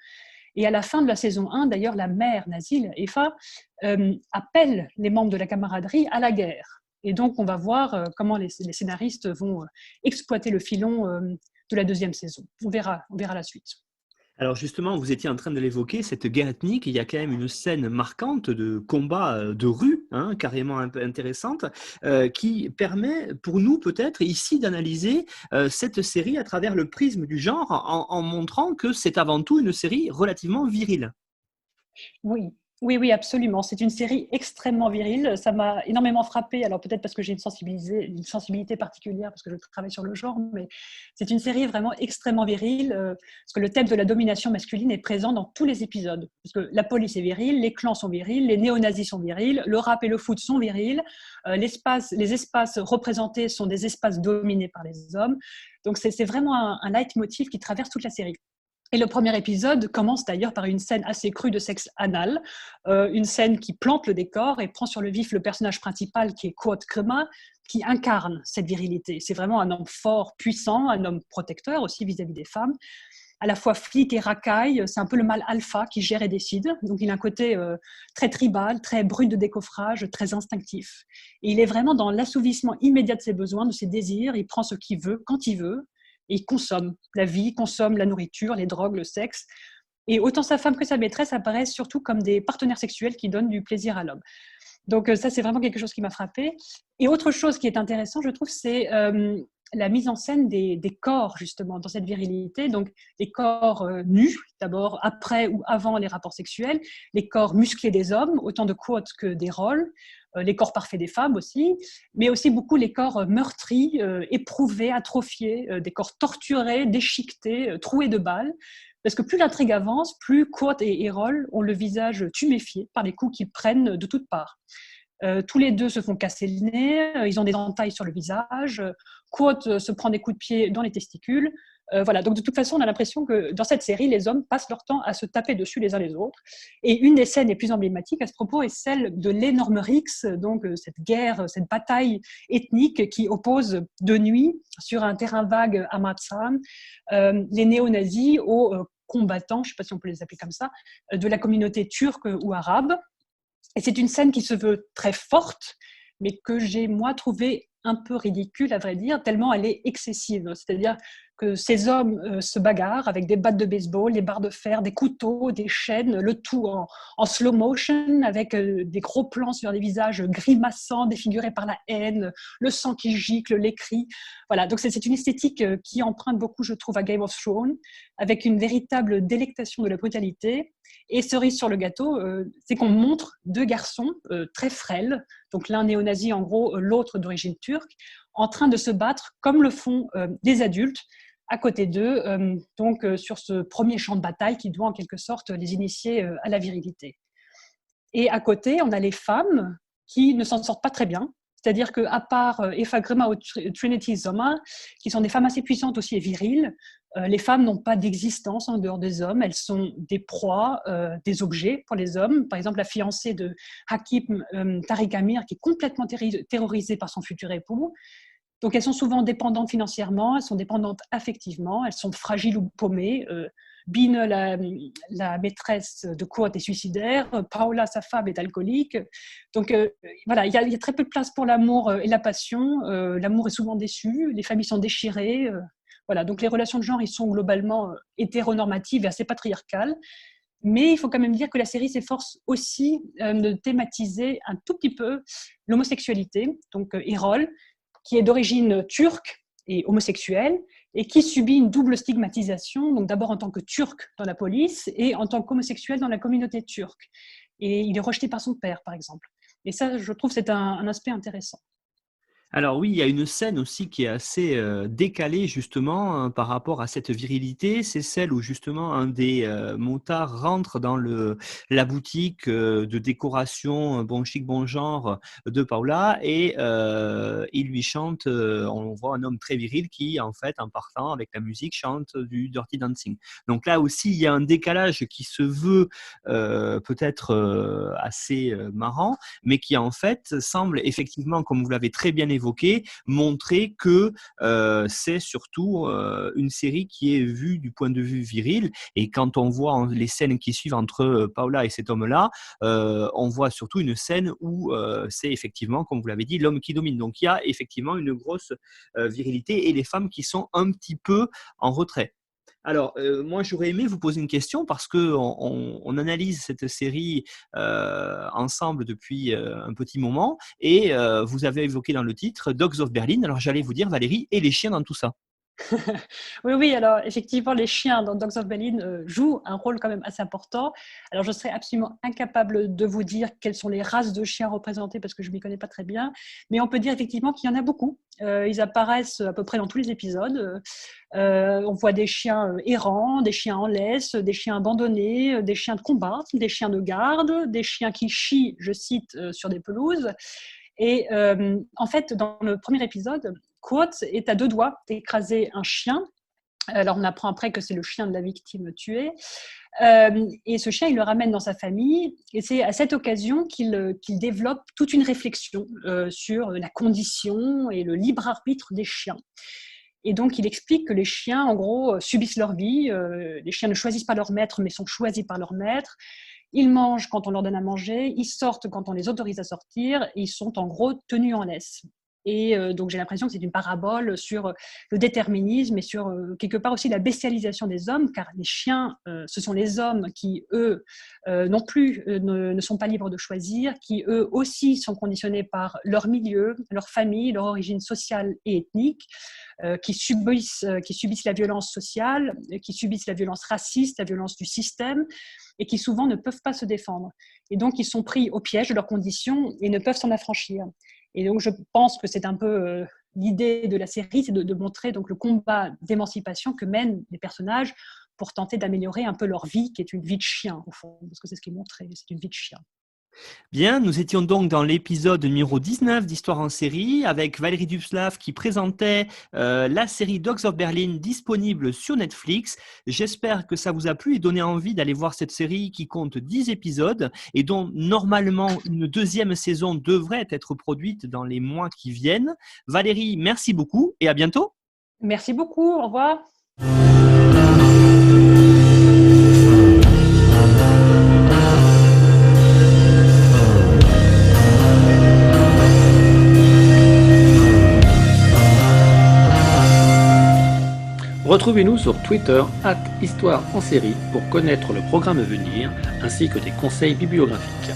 Et à la fin de la saison 1, d'ailleurs, la mère nazie, Eva, appelle les membres de la camaraderie à la guerre. Et donc, on va voir comment les scénaristes vont exploiter le filon de la deuxième saison. On verra la suite. Alors justement, vous étiez en train de l'évoquer, cette guerre ethnique, il y a quand même une scène marquante de combat de rue, hein, carrément intéressante, qui permet pour nous peut-être ici d'analyser cette série à travers le prisme du genre en montrant que c'est avant tout une série relativement virile. Oui, absolument. C'est une série extrêmement virile. Ça m'a énormément frappée. Alors peut-être parce que j'ai une sensibilité particulière, parce que je travaille sur le genre, mais c'est une série vraiment extrêmement virile, parce que le thème de la domination masculine est présent dans tous les épisodes. Parce que la police est virile, les clans sont virils, les néo-nazis sont virils, le rap et le foot sont virils, les espaces représentés sont des espaces dominés par les hommes. Donc c'est vraiment un leitmotiv qui traverse toute la série. Et le premier épisode commence d'ailleurs par une scène assez crue de sexe anal, une scène qui plante le décor et prend sur le vif le personnage principal qui est Kurt Grimm, qui incarne cette virilité. C'est vraiment un homme fort, puissant, un homme protecteur aussi vis-à-vis des femmes, à la fois flic et racaille. C'est un peu le mâle alpha qui gère et décide. Donc, il a un côté très tribal, très brut de décoffrage, très instinctif. Et il est vraiment dans l'assouvissement immédiat de ses besoins, de ses désirs. Il prend ce qu'il veut, quand il veut, et il consomme la vie, consomme la nourriture, les drogues, le sexe. Et autant sa femme que sa maîtresse apparaissent surtout comme des partenaires sexuels qui donnent du plaisir à l'homme. Donc ça, c'est vraiment quelque chose qui m'a frappée. Et autre chose qui est intéressant, je trouve, c'est la mise en scène des corps, justement, dans cette virilité. Donc, les corps nus, d'abord, après ou avant les rapports sexuels, les corps musclés des hommes, autant de quotes que des rôles, les corps parfaits des femmes aussi, mais aussi beaucoup les corps meurtris, éprouvés, atrophiés, des corps torturés, déchiquetés, troués de balles. Parce que plus l'intrigue avance, plus Kurt et Errol ont le visage tuméfié par les coups qu'ils prennent de toutes parts. Tous les deux se font casser le nez, ils ont des entailles sur le visage, Kurt se prend des coups de pied dans les testicules. Voilà, donc de toute façon, on a l'impression que dans cette série, les hommes passent leur temps à se taper dessus les uns les autres. Et une des scènes les plus emblématiques à ce propos est celle de l'énorme Rix, donc cette guerre, cette bataille ethnique qui oppose de nuit, sur un terrain vague à Matzan, les néo-nazis aux combattants, je ne sais pas si on peut les appeler comme ça, de la communauté turque ou arabe. Et c'est une scène qui se veut très forte, mais que j'ai, moi, trouvée un peu ridicule, à vrai dire, tellement elle est excessive. C'est-à-dire que ces hommes se bagarrent avec des battes de baseball, des barres de fer, des couteaux, des chaînes, le tout en slow motion, avec des gros plans sur des visages grimaçants, défigurés par la haine, le sang qui gicle, les cris. Voilà, donc c'est une esthétique qui emprunte beaucoup, je trouve, à Game of Thrones, avec une véritable délectation de la brutalité. Et cerise sur le gâteau, c'est qu'on montre deux garçons très frêles, donc l'un néo-nazi en gros, l'autre d'origine turque, en train de se battre comme le font des adultes à côté d'eux, sur ce premier champ de bataille qui doit en quelque sorte les initier à la virilité. Et à côté, on a les femmes qui ne s'en sortent pas très bien. C'est-à-dire qu'à part Eva Grima ou Trinity Zoma, qui sont des femmes assez puissantes aussi et viriles, les femmes n'ont pas d'existence en dehors des hommes. Elles sont des proies, des objets pour les hommes. Par exemple, la fiancée de Hakim Tariq Amir, qui est complètement terrorisée par son futur époux. Donc, elles sont souvent dépendantes financièrement, elles sont dépendantes affectivement, elles sont fragiles ou paumées. Bine, la maîtresse de Kurt, est suicidaire. Paola, sa femme, est alcoolique. Donc, voilà, il y a très peu de place pour l'amour et la passion. L'amour est souvent déçu, les familles sont déchirées. Voilà, donc les relations de genre, ils sont globalement hétéronormatives et assez patriarcales. Mais il faut quand même dire que la série s'efforce aussi de thématiser un tout petit peu l'homosexualité. Donc, Errol, qui est d'origine turque et homosexuel, et qui subit une double stigmatisation, donc d'abord en tant que turc dans la police et en tant qu'homosexuel dans la communauté turque. Et il est rejeté par son père, par exemple. Et ça, je trouve, c'est un aspect intéressant. Alors oui, il y a une scène aussi qui est assez décalée justement par rapport à cette virilité. C'est celle où justement un des motards rentre dans la boutique de décoration bon chic, bon genre de Paula et il lui chante, on voit un homme très viril qui en fait en partant avec la musique chante du Dirty Dancing. Donc là aussi, il y a un décalage qui se veut peut-être assez marrant, mais qui en fait semble effectivement, comme vous l'avez très bien évoqué, montrer que c'est surtout une série qui est vue du point de vue viril. Et quand on voit les scènes qui suivent entre Paula et cet homme-là, on voit surtout une scène où c'est effectivement, comme vous l'avez dit, l'homme qui domine. Donc il y a effectivement une grosse virilité et les femmes qui sont un petit peu en retrait. Alors, moi, j'aurais aimé vous poser une question parce qu'on analyse cette série ensemble depuis un petit moment et vous avez évoqué dans le titre Dogs of Berlin. Alors, j'allais vous dire, Valérie, et les chiens dans tout ça? Oui, alors effectivement, les chiens dans Dogs of Berlin jouent un rôle quand même assez important. Alors, je serais absolument incapable de vous dire quelles sont les races de chiens représentées parce que je ne m'y connais pas très bien, mais on peut dire effectivement qu'il y en a beaucoup. Ils apparaissent à peu près dans tous les épisodes. On voit des chiens errants, des chiens en laisse, des chiens abandonnés, des chiens de combat, des chiens de garde, des chiens qui chient, je cite, sur des pelouses. Et en fait, dans le premier épisode, Kurt est à deux doigts d'écraser un chien. Alors, on apprend après que c'est le chien de la victime tuée. Et ce chien, il le ramène dans sa famille. Et c'est à cette occasion qu'il développe toute une réflexion sur la condition et le libre arbitre des chiens. Et donc, il explique que les chiens, en gros, subissent leur vie. Les chiens ne choisissent pas leur maître, mais sont choisis par leur maître. Ils mangent quand on leur donne à manger, ils sortent quand on les autorise à sortir, et ils sont en gros tenus en laisse. Et donc j'ai l'impression que c'est une parabole sur le déterminisme et sur quelque part aussi la bestialisation des hommes, car les chiens, ce sont les hommes qui, eux, non plus ne sont pas libres de choisir, qui, eux aussi, sont conditionnés par leur milieu, leur famille, leur origine sociale et ethnique, qui subissent la violence sociale, qui subissent la violence raciste, la violence du système, et qui souvent ne peuvent pas se défendre. Et donc ils sont pris au piège de leurs conditions et ne peuvent s'en affranchir. Et donc, je pense que c'est un peu l'idée de la série, c'est de montrer donc, le combat d'émancipation que mènent les personnages pour tenter d'améliorer un peu leur vie, qui est une vie de chien, au fond, parce que c'est ce qui est montré, c'est une vie de chien. Bien, nous étions donc dans l'épisode numéro 19 d'Histoire en série avec Valérie Dubslav qui présentait la série Dogs of Berlin disponible sur Netflix. J'espère que ça vous a plu et donné envie d'aller voir cette série qui compte 10 épisodes et dont normalement une deuxième saison devrait être produite dans les mois qui viennent. Valérie, merci beaucoup et à bientôt. Merci beaucoup, au revoir. Retrouvez-nous sur Twitter @Histoire en série pour connaître le programme à venir ainsi que des conseils bibliographiques.